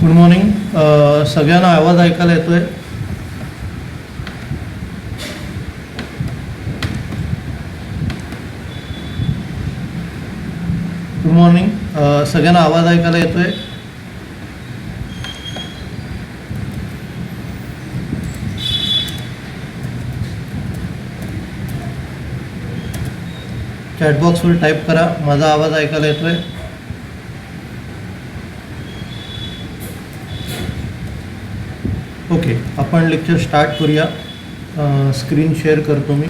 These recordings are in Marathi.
Good morning. सगळ्यांना आवाज ऐकायला येतोय? Good morning. सगळ्यांना आवाज ऐकायला येतोय? चॅटबॉक्सवर टाईप करा, माझा आवाज ऐकायला येतोय? ओके, आपण लेक्चर स्टार्ट करूया. स्क्रीन शेअर करतो मी.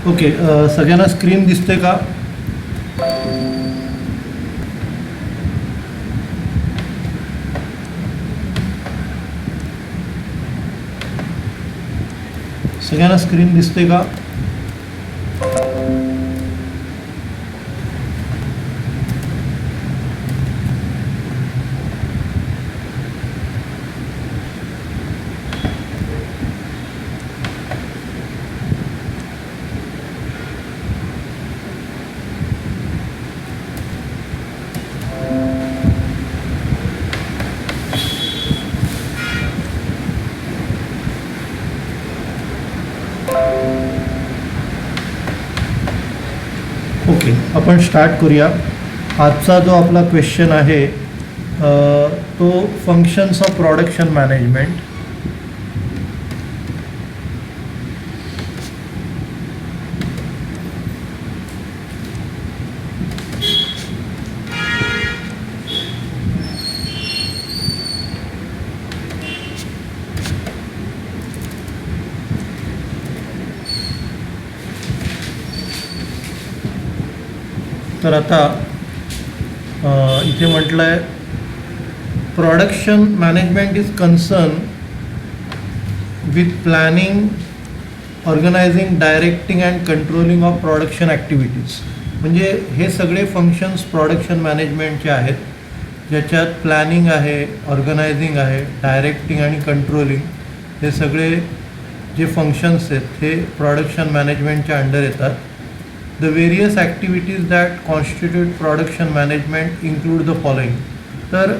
ओके, सगळ्यांना स्क्रीन दिसते का? सगळ्यांना स्क्रीन दिसते का? ओके, आपण स्टार्ट करूया. आजचा जो आपला क्वेश्चन आहे तो फंक्शन्स ऑफ प्रोडक्शन मॅनेजमेंट. तर आता इथे म्हटलं आहे production management is concern with planning, organising, directing and controlling of production activities. म्हणजे हे सगळे फंक्शन्स प्रोडक्शन मॅनेजमेंटचे आहेत, ज्याच्यात प्लॅनिंग आहे, ऑर्गनायझिंग आहे, डायरेक्टिंग आणि कंट्रोलिंग, हे सगळे जे फंक्शन्स आहेत हे प्रोडक्शन मॅनेजमेंटच्या अंडर येतात. The various activities that constitute production management include the following. तर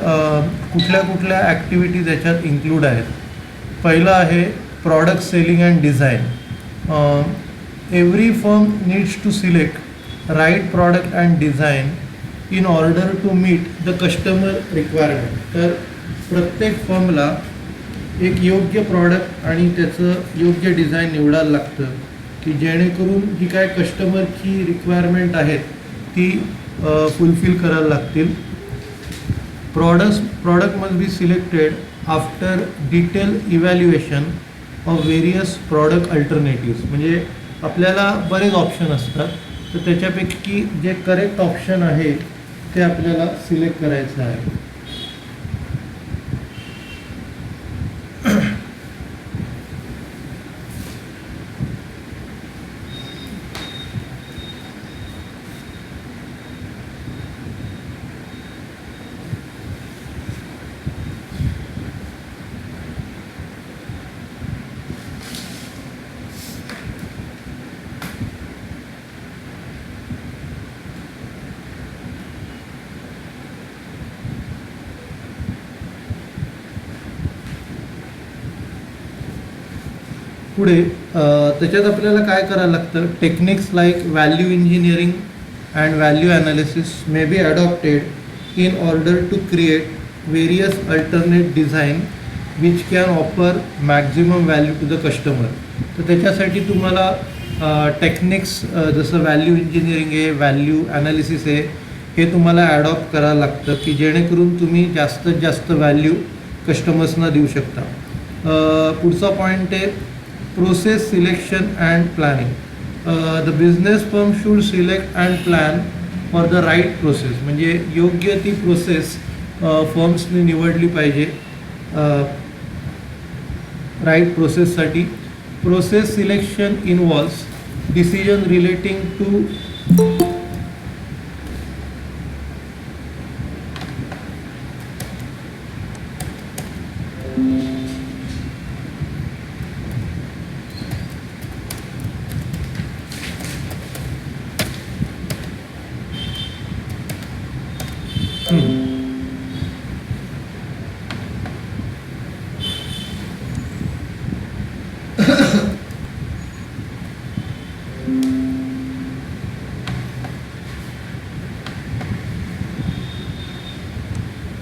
कुठल्या कुठल्या ॲक्टिव्हिटीज याच्यात इन्क्लूड आहेत. पहिलं आहे product selling and design. Every firm needs to select right product and design in order to meet the customer requirement. तर प्रत्येक फर्मला एक योग्य प्रॉडक्ट आणि त्याचं योग्य डिझाईन निवडायला लागतं की जेणेकरून जी काय कस्टमरची रिक्वायरमेंट आहेत ती फुलफिल करायला लागतील. Product must be selected after detail evaluation of various product alternatives. म्हणजे आपल्याला बरेच ऑप्शन असतात, तर त्याच्यापैकी जे करेक्ट ऑप्शन आहे ते आपल्याला सिलेक्ट करायचं आहे. पुढे त्याच्यात आपल्याला काय करायला लागतं, techniques like value engineering, and value analysis may be adopted in order to create various alternate design which can offer maximum value to the customer. तर त्याच्यासाठी तुम्हाला टेक्निक्स जसं व्हॅल्यू इंजिनिअरिंग आहे, व्हॅल्यू ॲनालिसिस आहे, हे तुम्हाला ॲडॉप्ट करावं लागतं की जेणेकरून तुम्ही जास्तीत जास्त व्हॅल्यू कस्टमर्सना देऊ शकता. पुढचा पॉईंट आहे process selection and planning. The business firm should select and plan for the right process. म्हणजे योग्य ती प्रोसेस फर्म्सनी निवडली पाहिजे राईट प्रोसेससाठी. Process selection involves decision relating to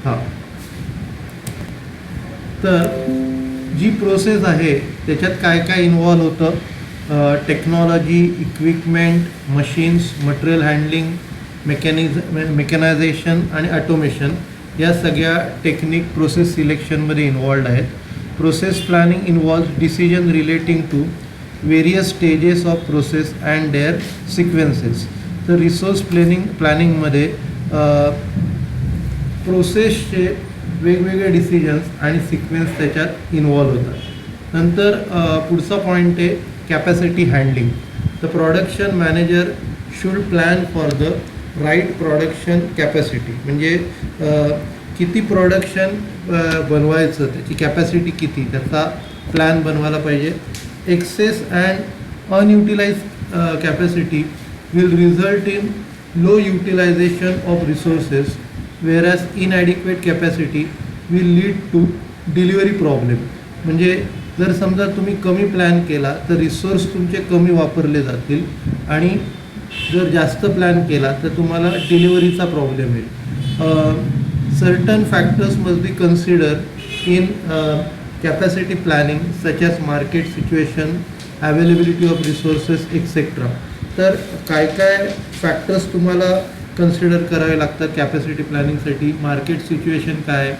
हां, तर जी प्रोसेस आहे त्याच्यात काय काय इन्व्हॉल्व होतं, technology, equipment, machines, material handling, mechanisation आणि ऑटोमेशन या सगळ्या टेक्निक प्रोसेस सिलेक्शनमध्ये इन्वॉल्ड आहेत. Process planning involves decision relating to various stages of process and their sequences. तर रिसोर्स प्लॅनिंगमध्ये प्रोसेसचे वेगवेगळे डिसिजन्स आणि सिक्वेन्स त्याच्यात इन्वॉल्व होतात. नंतर पुढचा पॉईंट आहे capacity handling. The production manager should plan for the right production capacity. म्हणजे किती प्रोडक्शन बनवायचं, त्याची कॅपॅसिटी किती, त्याचा प्लॅन बनवायला पाहिजे. Excess and unutilised capacity will result in low utilisation of resources, whereas inadequate capacity will lead to delivery problem. म्हणजे जर समजा तुम्ही कमी प्लॅन केला तर रिसोर्स तुमचे कमी वापरले जातील आणि जर जास्त प्लॅन केला तर तुम्हाला डिलिव्हरीचा प्रॉब्लेम येईल. Certain factors must be consider in capacity planning such as market situation, availability of resources etcetera. तर काय काय फॅक्टर्स तुम्हाला कन्सिडर करावे लागतात कॅपॅसिटी प्लॅनिंगसाठी. मार्केट सिच्युएशन काय,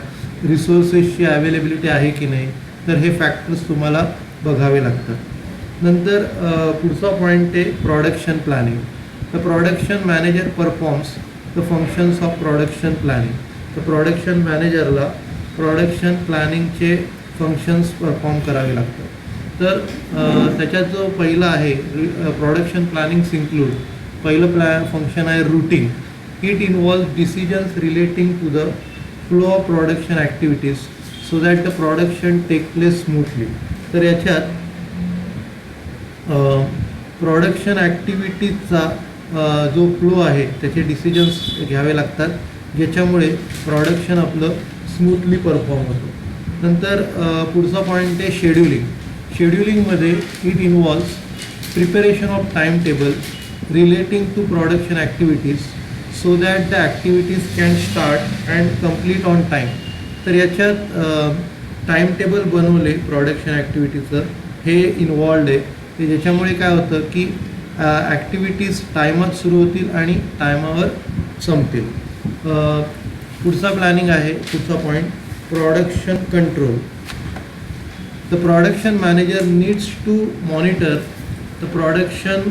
रिसोर्सेसची अवेलेबिलिटी आहे की नाही, तर हे फॅक्टर्स तुम्हाला बघावे लागतात. नंतर पुढचा पॉईंट आहे production planning. The production manager performs the functions of production planning. तर प्रोडक्शन मॅनेजरला प्रोडक्शन प्लॅनिंगचे फंक्शन्स परफॉर्म करावे लागतात. तर त्याच्यात जो पहिला आहे प्रोडक्शन प्लॅनिंग्स इन्क्लूड, पहिलं फंक्शन आहे routing. It involves decisions relating to the flow of production activities so that the production take place smoothly. तर याच्यात प्रोडक्शन ॲक्टिव्हिटीजचा जो फ्लो आहे त्याचे डिसिजन्स घ्यावे लागतात, ज्याच्यामुळे प्रोडक्शन आपलं स्मूथली परफॉर्म होतं. नंतर पुढचा पॉईंट आहे शेड्युलिंग. शेड्युलिंगमध्ये it involves preparation of time table relating to production activities so that the activities can start and complete on time. तर याच्यात टाईम टेबल बनवले प्रोडक्शन ॲक्टिव्हिटीचं हे इन्वॉल्ड आहे, ते ज्याच्यामुळे काय होतं की ॲक्टिव्हिटीज टायमात सुरू होतील आणि टायमावर संपतील. पुढचा प्लॅनिंग आहे, पुढचा point production control. The production manager needs to monitor the production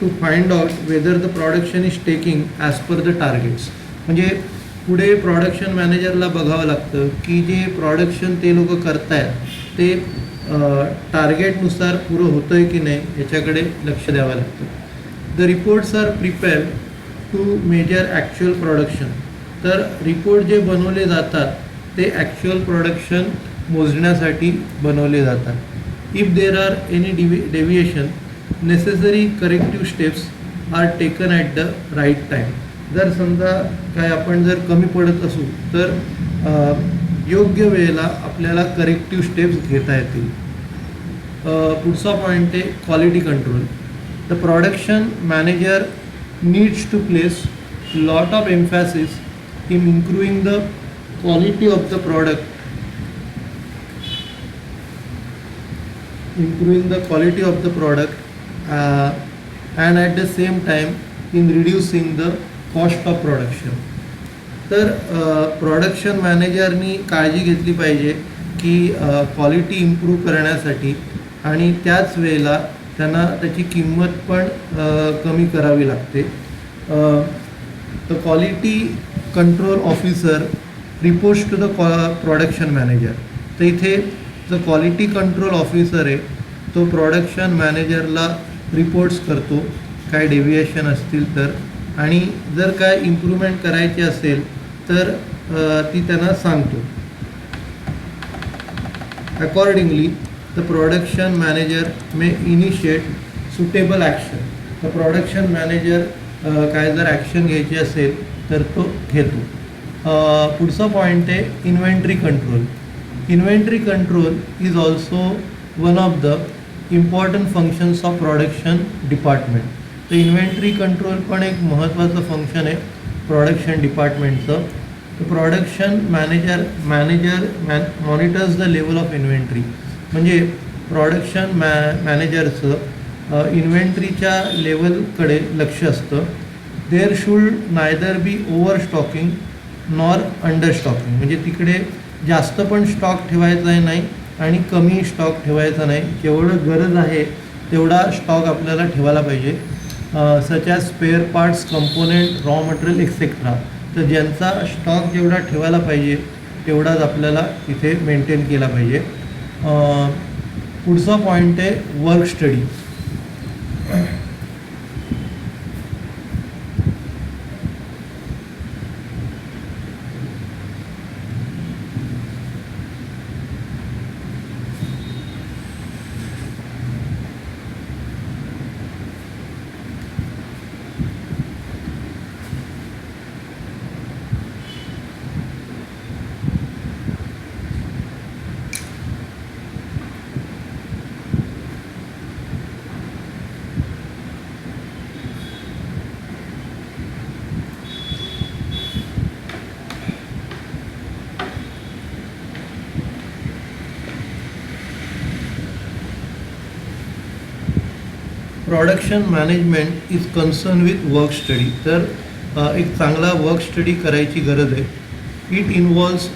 to find out whether the production is taking as per the targets. म्हणजे पुढे प्रोडक्शन मॅनेजरला बघावं लागतं की जे प्रोडक्शन ते लोक करतायत ते टार्गेटनुसार पुरं होतं आहे की नाही याच्याकडे लक्ष द्यावं लागतं. The reports are prepared to measure actual production. तर रिपोर्ट जे बनवले जातात ते ॲक्च्युअल प्रोडक्शन मोजण्यासाठी बनवले जातात. If there are any deviation necessary corrective steps are taken at the right time. जर समजा काय आपण जर कमी पडत असू तर योग्य वेळेला आपल्याला करेक्टिव्ह स्टेप्स घेता येतील. पुढचा पॉईंट आहे quality control. The production manager needs to place lot of emphasis in improving the quality of the product, and at the same time in reducing the cost of production. तर प्रोडक्शन मॅनेजरनी काळजी घेतली पाहिजे की क्वालिटी इम्प्रूव्ह करण्यासाठी, आणि त्याच वेळेला त्यांना त्याची किंमत पण कमी करावी लागते. The quality control officer reports to the production manager. तर इथे जो क्वालिटी कंट्रोल ऑफिसर आहे तो प्रोडक्शन मॅनेजरला रिपोर्ट्स करतो काय डेव्हिएशन असतील तर, आणि जर काय इम्प्रूव्हमेंट करायची असेल तर ती त्यांना सांगतो. Accordingly the production manager may initiate suitable action. तर प्रोडक्शन मॅनेजर काय जर ॲक्शन घ्यायची असेल तर तो घेतो. पुढचा पॉईंट आहे inventory control. Inventory control is also one of the important functions of production department. तर इन्व्हेंटरी कंट्रोल पण एक महत्त्वाचं फंक्शन आहे प्रोडक्शन डिपार्टमेंटचं. तर production manager monitors the level of inventory. म्हणजे प्रोडक्शन मॅनेजरचं इन्व्हेंटरीच्या लेवलकडे लक्ष असतं. There should neither be over stocking nor under stocking. म्हणजे तिकडे जास्त पण स्टॉक ठेवायचा नाही आणि कमी स्टॉक ठेवायचा नाही. जेवढं गरज आहे तेवढा स्टॉक आपल्याला ठेवायला पाहिजे. Such as spare parts, component, raw material et cetera. तर ज्यांचा स्टॉक जेवढा ठेवायला पाहिजे तेवढाच आपल्याला इथे मेंटेन केला पाहिजे. पुढचा पॉईंट आहे work study. Production management is concern with work study. तर एक चांगला वर्क स्टडी करायची गरज आहे. It involves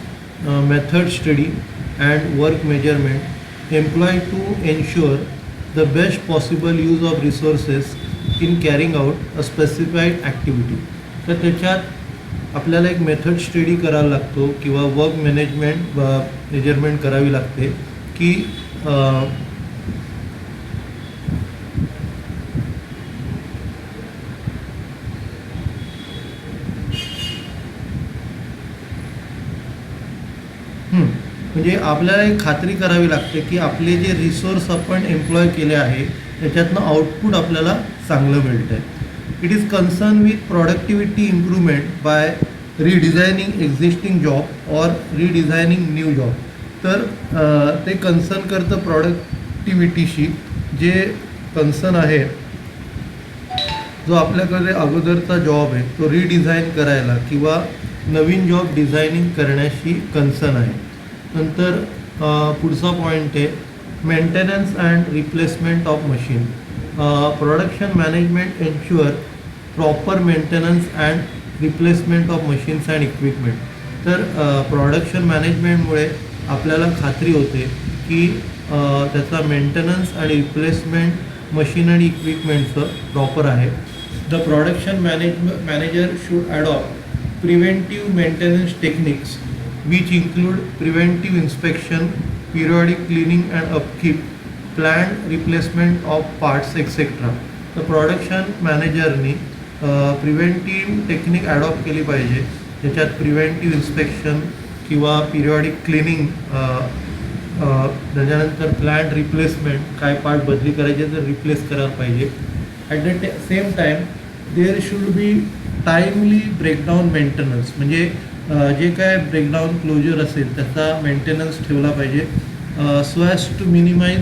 method study and work measurement employ to ensure the best possible use of resources in carrying out a specified activity. तर त्याच्यात आपल्याला एक मेथड स्टडी करावा लागतो किंवा वर्क मेजरमेंट करावी लागते की म्हणजे आपल्याला एक खात्री करावी लागते की आपले जे रिसोर्स आपण एम्प्लॉय केले आहे त्याच्यातनं आउटपुट आपल्याला चांगलं मिळतं आहे. It is concern with productivity improvement by redesigning existing job or redesigning new job. तर ते कन्सर्न करतं प्रोडक्टिव्हिटीशी. जे कन्सर्न आहे जो आपल्याकडे अगोदरचा जॉब आहे तो रिडिझाईन करायला किंवा नवीन जॉब डिझायनिंग करण्याशी कन्सर्न आहे. नंतर पुढचा पॉईंट आहे maintenance and replacement of machine. Production management ensure proper maintenance and replacement of machines and equipment. तर प्रोडक्शन मॅनेजमेंटमुळे आपल्याला खात्री होते की त्याचा मेंटेनन्स आणि रिप्लेसमेंट मशीन आणि इक्विपमेंटचं प्रॉपर आहे. The production manager should adopt preventive maintenance techniques which include preventive inspection, periodic cleaning and upkeep, planned replacement of parts etc. तर प्रोडक्शन मॅनेजरनी प्रिव्हेंटिव्ह टेक्निक ॲडॉप्ट केली पाहिजे. त्याच्यात प्रिव्हेंटिव्ह इन्स्पेक्शन किंवा पिरियॉडिक क्लिनिंग, त्याच्यानंतर प्लॅन्ड रिप्लेसमेंट, काय पार्ट बदली करायचे तर रिप्लेस करायला पाहिजे. At the same time there should be timely breakdown maintenance. म्हणजे जे काय ब्रेकडाऊन क्लोजर असेल त्याचा मेंटेनन्स ठेवला पाहिजे so as to minimise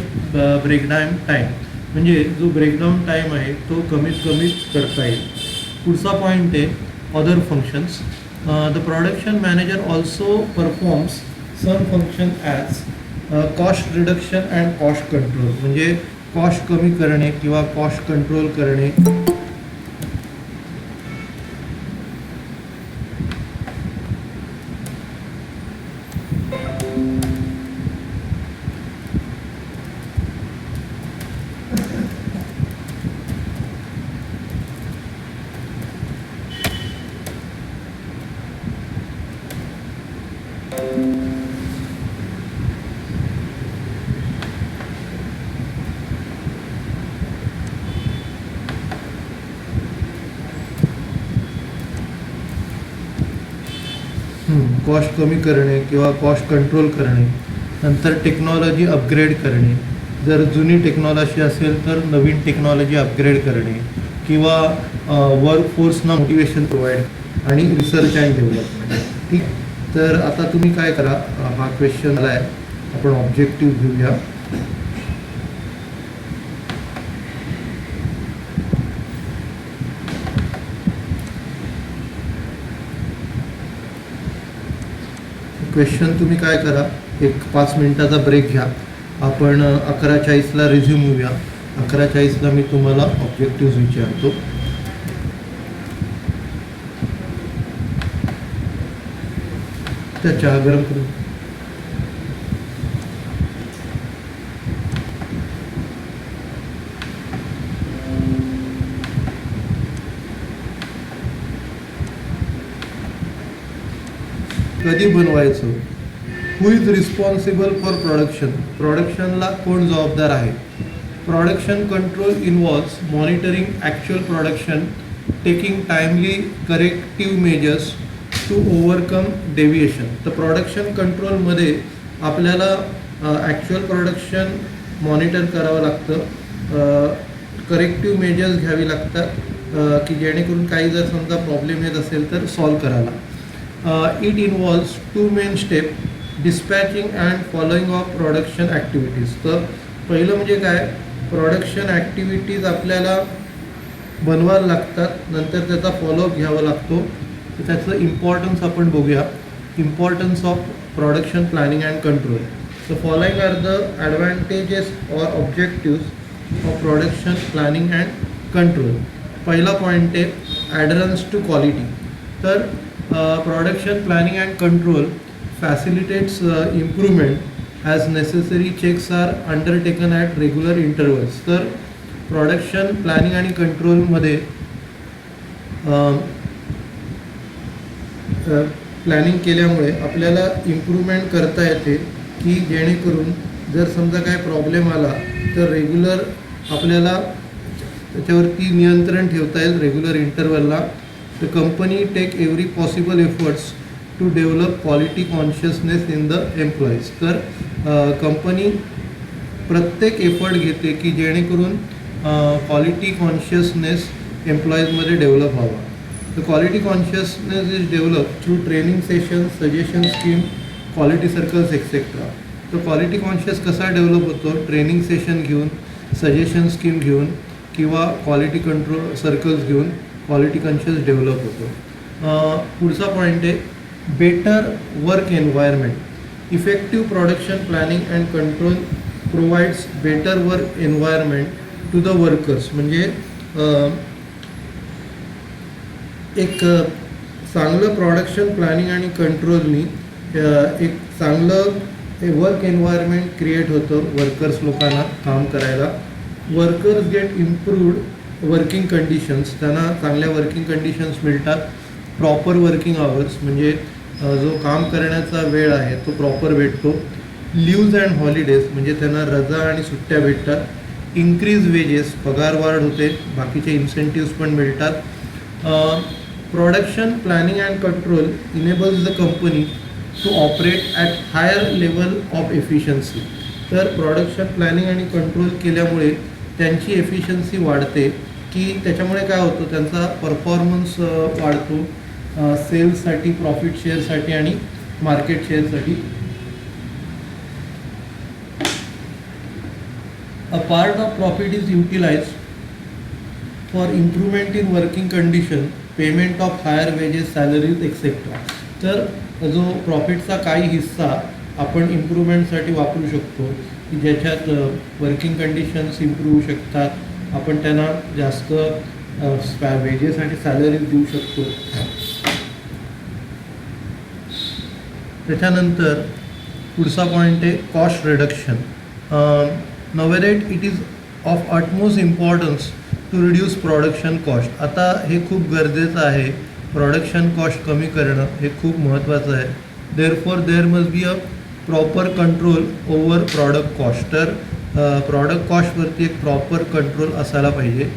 breakdown time. म्हणजे जो ब्रेकडाऊन टाईम आहे तो कमीत कमी करता येईल. पुढचा पॉईंट आहे other functions. The production manager also performs some function as cost reduction and cost control, म्हणजे कॉस्ट कमी करणे किंवा कॉस्ट कंट्रोल करणे. कॉस्ट कमी करणे किंवा कॉस्ट कंट्रोल करणे. नंतर टेक्नॉलॉजी अपग्रेड करणे, जर जुनी टेक्नॉलॉजी असेल तर नवीन टेक्नॉलॉजी अपग्रेड करणे, किंवा वर्कफोर्सना मोटिवेशन प्रोव्हाइड आणि रिसर्च अँड डेव्हलपमेंट. ठीक, तर आता तुम्ही काय करा, हा क्वेश्चन आला आहे, आपण ऑब्जेक्टिव्ह घेऊया. क्वेश्चन तुम्ही काय करा, एक 5 मिनिटाचा ब्रेक घ्या. आपण 11:40ला रिझ्यूम होऊया. 11:40ला मी तुम्हाला ऑब्जेक्टिव्ह विचारतो. त्या चहा गरम करून कधी बनवायचं. Who is responsible for production, प्रोडक्शनला कोण जबाबदार आहे. Production control involves monitoring actual production, taking timely corrective measures to overcome deviation. तर प्रोडक्शन कंट्रोलमध्ये आपल्याला ॲक्च्युअल प्रोडक्शन मॉनिटर करावं लागतं, करेक्टिव्ह मेजर्स घ्यावी लागतात की जेणेकरून काही जर समजा प्रॉब्लेम येत असेल तर सॉल्व करायला. It involves 2 main steps, dispatching and following of production activities. तर पहिलं म्हणजे काय, प्रोडक्शन ॲक्टिव्हिटीज आपल्याला बनवायला लागतात, नंतर त्याचा फॉलोअप घ्यावा लागतो. तर त्याचं इम्पॉर्टन्स आपण बघूया. Importance of production planning and control. So following are the advantages or objectives of production planning and control. पहिला पॉईंट आहे adherence to quality. तर production planning and control facilitates improvement as necessary checks are undertaken at regular intervals. तर प्रोडक्शन प्लॅनिंग आणि कंट्रोलमध्ये प्लॅनिंग केल्यामुळे आपल्याला इम्प्रूव्हमेंट करता येते की जेणेकरून जर समजा काय प्रॉब्लेम आला तर रेग्युलर आपल्याला त्याच्यावरती नियंत्रण ठेवता येईल regular इंटरवलला. The company take every possible efforts to develop quality consciousness in the employees. तर कंपनी प्रत्येक एफर्ट घेते की जेणेकरून क्वालिटी कॉन्शियसनेस एम्प्लॉईजमध्ये डेव्हलप व्हावा. तर quality consciousness is develop through training session, suggestion scheme, quality circles et cetera. तर क्वालिटी कॉन्शियस कसा डेव्हलप होतो, ट्रेनिंग सेशन घेऊन, सजेशन स्कीम घेऊन किंवा क्वालिटी कंट्रोल सर्कल्स घेऊन क्वालिटी कॉन्शियस डेव्हलप होतो. पुढचा पॉईंट आहे better work environment. Effective production planning and control provides better work environment to the workers. म्हणजे एक चांगलं प्रोडक्शन प्लॅनिंग आणि कंट्रोलनी एक चांगलं वर्क एन्व्हायरमेंट क्रिएट होतं वर्कर्स लोकांना काम करायला. Workers get improved working conditions, त्यांना चांगल्या वर्किंग कंडिशन्स मिळतात. प्रॉपर वर्किंग आवर्स म्हणजे जो काम करण्याचा वेळ आहे तो प्रॉपर भेटतो. लीव्ज अँड हॉलिडेज म्हणजे त्यांना रजा आणि सुट्ट्या भेटतात. इन्क्रीज वेजेस, पगारवाढ होते, बाकीचे इन्सेंटिव्स पण मिळतात. Production planning and control enables the company to operate at higher level of efficiency. तर प्रोडक्शन प्लॅनिंग आणि कंट्रोल केल्यामुळे त्यांची एफिशियन्सी वाढते की त्याच्यामुळे काय होतं, त्यांचा परफॉर्मन्स वाढतो सेल्ससाठी, प्रॉफिट शेअरसाठी आणि मार्केट शेअरसाठी. A part of profit is utilised for improvement in working condition, payment of higher wages, salaries etcetera. तर जो प्रॉफिटचा काही हिस्सा आपण इम्प्रूव्हमेंटसाठी वापरू शकतो की ज्याच्यात वर्किंग कंडिशन्स इम्प्रूव्ह होऊ शकतात, आपण त्यांना जास्त वेजेस आणि सॅलरीज देऊ शकतो. त्याच्यानंतर पुढचा पॉईंट आहे cost reduction. Nowadays it is of utmost importance to reduce production cost. आता हे खूप गरजेचं आहे, प्रोडक्शन कॉस्ट कमी करणं हे खूप महत्त्वाचं आहे. Therefore there must be a proper control over product cost. तर प्रॉडक्ट कॉस्टवरती एक प्रॉपर कंट्रोल असायला पाहिजे.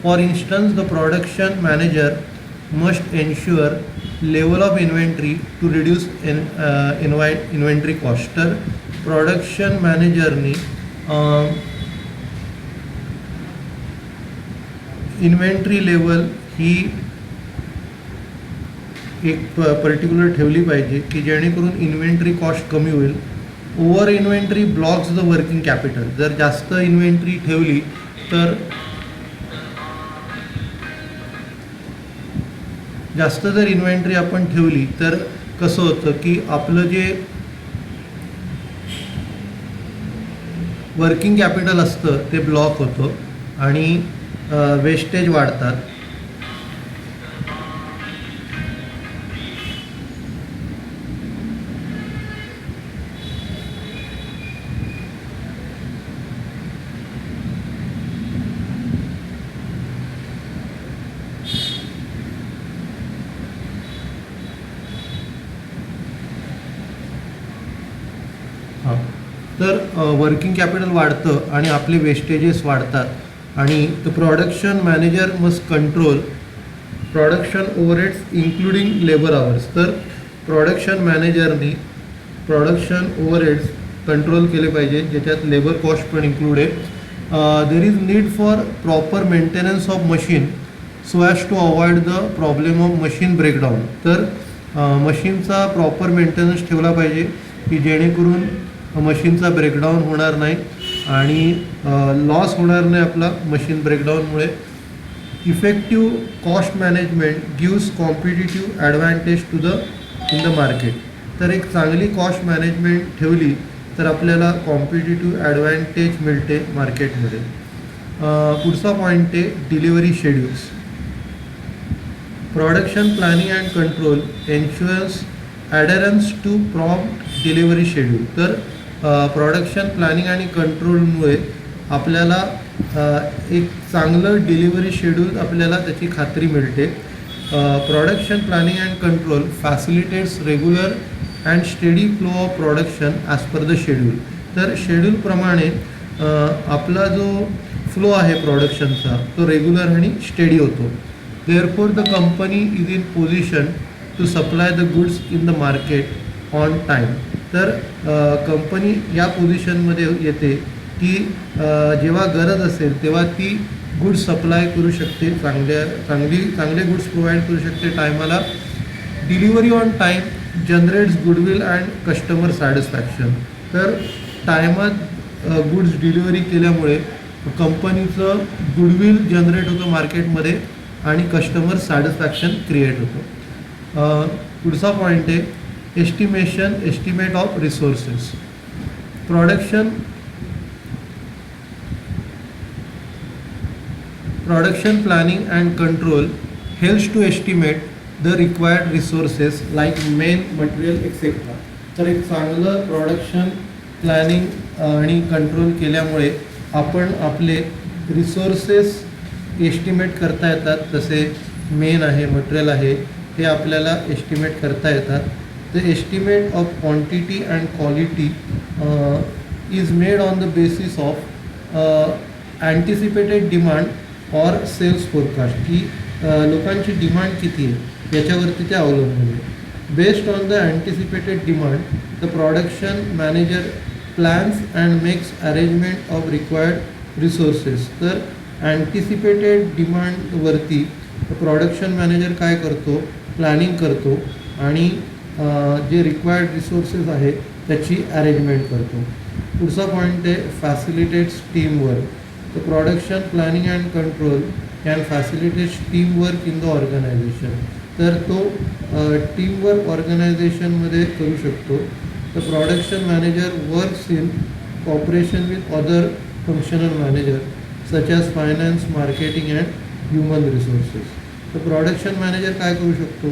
For instance the production manager must ensure level of inventory to reduce inventory cost. तर प्रोडक्शन मॅनेजरनी इन्व्हेंटरी लेवल ही एक पर्टिक्युलर ठेवली पाहिजे की जेणेकरून इन्व्हेंटरी कॉस्ट कमी होईल. Over inventory blocks the working capital. जर जास्त इन्व्हेंटरी ठेवली तर जास्त जर इन्व्हेंटरी आपण ठेवली तर कसं होतं की आपलं जे वर्किंग कॅपिटल असतं ते ब्लॉक होतं आणि वेस्टेज वाढतात. तर वर्किंग कॅपिटल वाढतं आणि आपले वेस्टेजेस वाढतात आणि the production manager must control production overheads including labour hours. तर प्रोडक्शन मॅनेजरनी प्रोडक्शन ओव्हरहेड्स कंट्रोल केले पाहिजे ज्याच्यात लेबर कॉस्ट पण इन्क्लूड आहे. There is need for proper maintenance of machine so as to avoid the problem of machine breakdown. तर मशीनचा प्रॉपर मेंटेनन्स ठेवला पाहिजे की जेणेकरून मशीनचा ब्रेकडाऊन होणार नाही आणि लॉस होणार नाही आपला मशीन ब्रेकडाऊनमुळे. Effective cost management gives competitive advantage to the in the market. तर एक चांगली कॉस्ट मॅनेजमेंट ठेवली तर आपल्याला कॉम्पिटिटिव्ह ॲडव्हान्टेज मिळते मार्केटमध्ये. पुढचा पॉईंट आहे delivery schedules. Production planning and control ensures adherence to prompt delivery schedule. तर प्रोडक्शन प्लॅनिंग आणि कंट्रोलमुळे आपल्याला एक चांगलं डिलिव्हरी शेड्यूल आपल्याला त्याची खात्री मिळते. Production planning and control facilitates regular and steady flow of production as per the schedule. तर शेड्यूलप्रमाणे आपला जो फ्लो आहे प्रोडक्शनचा तो रेग्युलर आणि स्टेडी होतो. Therefore the company is in position to supply the goods in the market on time. तर कंपनी या पोझिशनमध्ये येते की जेव्हा गरज असेल तेव्हा ती गुड्स सप्लाय करू शकते, चांगले गुड्स प्रोव्हाइड करू शकते टायमाला. Delivery on time generates goodwill and customer satisfaction. तर टायमात गुड्स डिलिव्हरी केल्यामुळे कंपनीचं गुडविल जनरेट होतं मार्केटमध्ये आणि कस्टमर सॅटिस्फॅक्शन क्रिएट होतं. पुढचा पॉईंट आहे estimate of resources. Production planning and control helps to estimate the required resources like main material et cetera. तर एक चांगलं प्रोडक्शन प्लॅनिंग आणि कंट्रोल केल्यामुळे आपण आपले रिसोर्सेस एस्टिमेट करता येतात. तसे मेन आहे, मटेरियल आहे, हे आपल्याला एस्टिमेट करता येतात. The estimate of quantity and quality is made on the basis of anticipated demand or sales forecast. की लोकांची डिमांड किती आहे याच्यावरती ते अवलंबून आहे. Based on the anticipated demand the production manager plans and makes arrangement of required resources. तर अँटिसिपेटेड डिमांडवरती प्रोडक्शन मॅनेजर काय करतो, प्लॅनिंग करतो आणि जे रिक्वायर्ड रिसोर्सेस आहे त्याची अरेंजमेंट करतो. पुढचा पॉईंट आहे facilitates teamwork. The production planning and control can facilitate teamwork in the organisation. तर तो टीमवर्क ऑर्गनायझेशनमध्ये करू शकतो. The production manager works in cooperation with other functional manager such as finance, marketing and human resources. तर प्रोडक्शन मॅनेजर काय करू शकतो,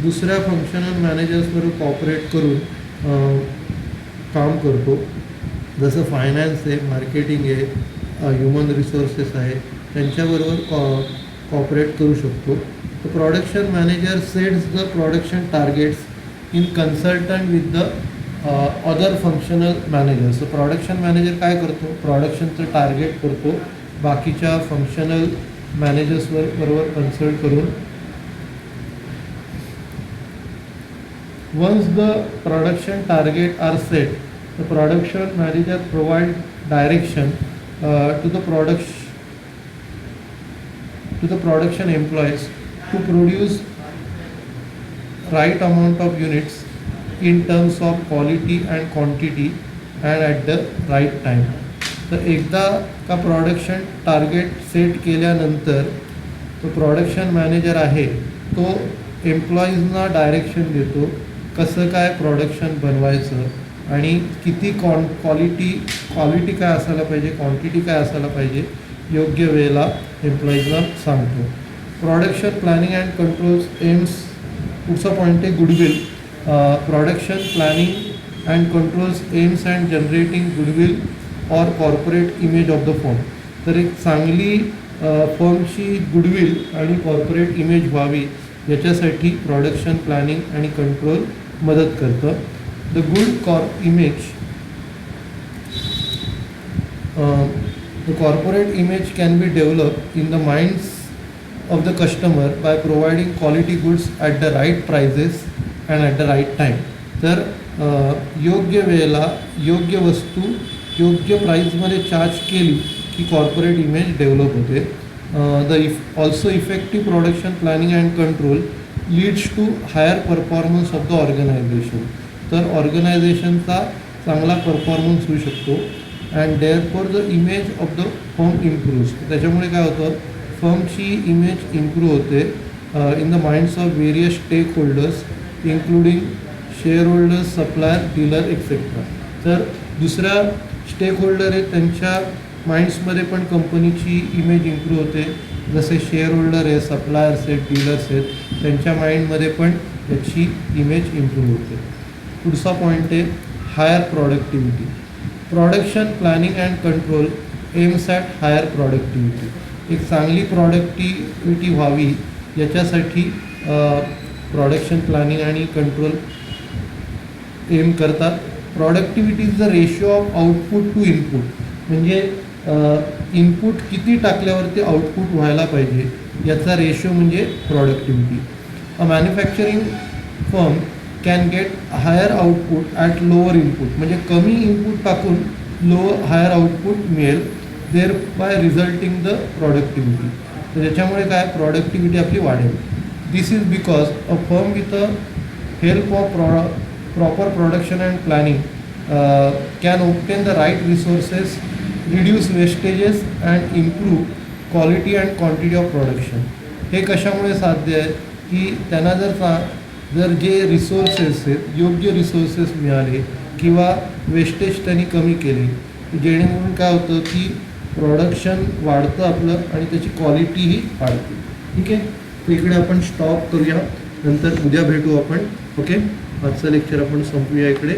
दुसऱ्या फंक्शनल मॅनेजर्सबरोबर कॉपरेट करून काम करतो. जसं फायनान्स आहे, मार्केटिंग आहे, ह्युमन रिसोर्सेस आहे, त्यांच्याबरोबर कॉपरेट करू शकतो. तर production manager sets the production targets in consultant with the other functional managers. तर प्रोडक्शन मॅनेजर काय करतो, प्रोडक्शनचं टार्गेट करतो बाकीच्या फंक्शनल मॅनेजर्सबरोबर कन्सल्ट करून. Once the production target are set, the production manager provide direction to the production employees to produce right amount of units in terms of quality and quantity and at the right time. तर एकदा का प्रोडक्शन टार्गेट सेट केल्यानंतर तो प्रोडक्शन मॅनेजर आहे तो एम्प्लॉईजना डायरेक्शन देतो कसं काय प्रोडक्शन बनवायचं आणि किती क्वालिटी काय असायला पाहिजे, क्वांटिटी काय असायला पाहिजे, योग्य वेळेला एम्प्लॉईजना सांगतो. Production planning and controls aims. पुढचा पॉईंट आहे goodwill. Production planning and controls aims and generating goodwill और corporate image of the firm. तर एक चांगली फर्मची गुडविल आणि कॉर्पोरेट इमेज व्हावी याच्यासाठी प्रोडक्शन प्लॅनिंग आणि कंट्रोल मदत करतं. The good image, the corporate image can be develop in the minds of the customer by providing quality goods at the right prices and at the right time. तर योग्य वेळेला योग्य वस्तू योग्य प्राईजमध्ये चार्ज केली की कॉर्पोरेट इमेज डेव्हलप होते. Also effective production planning and control leads to higher performance of the organisation. तर ऑर्गनायझेशनचा चांगला परफॉर्मन्स होऊ शकतो and therefore the image of the firm improves. त्याच्यामुळे काय होतं, फर्मची इमेज इम्प्रूव्ह होते in the minds of various stake holders including share holders, supplier, dealer et cetera. तर दुसऱ्या स्टेक होल्डर आहेत त्यांच्या माइंड्समध्ये पण कंपनीची इमेज इम्प्रूव्ह होते. जसे शेअर होल्डर आहे, सप्लायर्स आहेत, डीलर्स आहेत, त्यांच्या माइंडमध्ये पण त्याची इमेज इम्प्रूव्ह होते. पुढचा पॉईंट आहे higher productivity. Production planning and control aims at higher productivity. एक चांगली प्रॉडक्टिव्हिटी व्हावी याच्यासाठी प्रोडक्शन प्लॅनिंग आणि कंट्रोल एम करतात. Productivity is the ratio of output to input. म्हणजे इनपुट किती टाकल्यावरती आउटपुट व्हायला पाहिजे याचा रेशो म्हणजे productivity. A manufacturing firm can get higher output at lower input. म्हणजे कमी इनपुट टाकून हायर आउटपुट मिळेल, thereby resulting the productivity. तर त्याच्यामुळे काय प्रॉडक्टिव्हिटी आपली वाढेल. This is because a firm with a help of proper production and planning can obtain the right resources, reduce wastages and improve quality and quantity of production. हे कशामुळे साध्य आहे की त्यांना जर जे रिसोर्सेस आहेत योग्य रिसोर्सेस मिळाले किंवा वेस्टेज त्यांनी कमी केले, जेणेकरून काय होतं की प्रोडक्शन वाढतं आपलं आणि त्याची क्वालिटीही वाढते. ठीक आहे, तर इकडे आपण स्टॉप करूया, नंतर उद्या भेटू आपण. ओके, आजचं लेक्चर आपण संपूया इकडे.